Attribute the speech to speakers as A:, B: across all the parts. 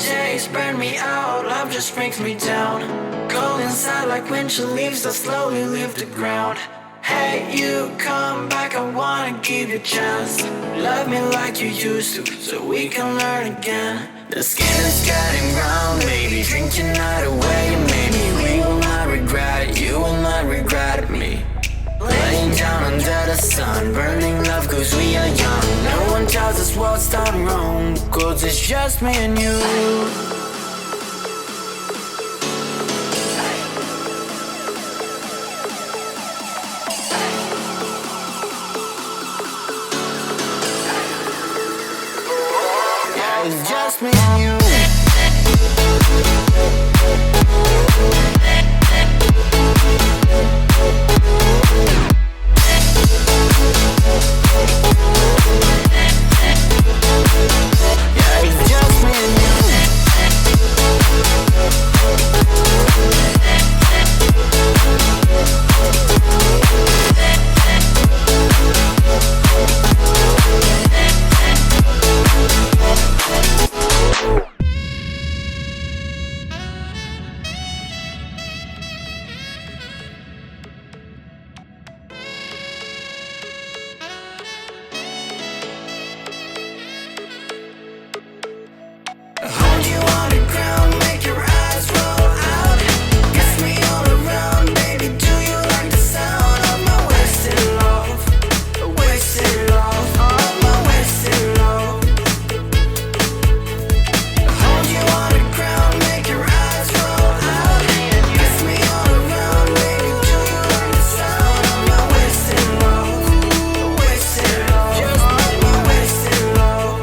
A: days burn me out, love just brings me down. Cold inside like winter leaves that slowly leave the ground. Hey, you come back, I wanna give you a chance. Love me like you used to, so we can learn again. The skin is getting brown, baby, drink your night away. Maybe we will not regret it, you will not regret me. Laying down under the sun, burning love cause we are young. No one tells us what's done wrong, cause it's just me and you. It's just me and you. Yeah, it's just me and you. Hold you on the ground, make your eyes roll out. Kiss me all around, baby, do you like the sound of my wasted love? Wasted love, of my wasted love. Hold you on the ground, make your eyes roll out. Kiss me all around, baby, do you like the sound of my wasted love? Wasted love, just my wasted love.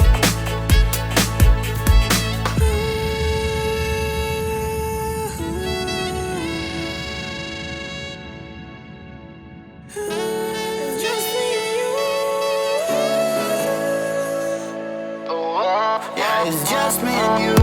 A: It's just me and you. Yeah, it's just me and you.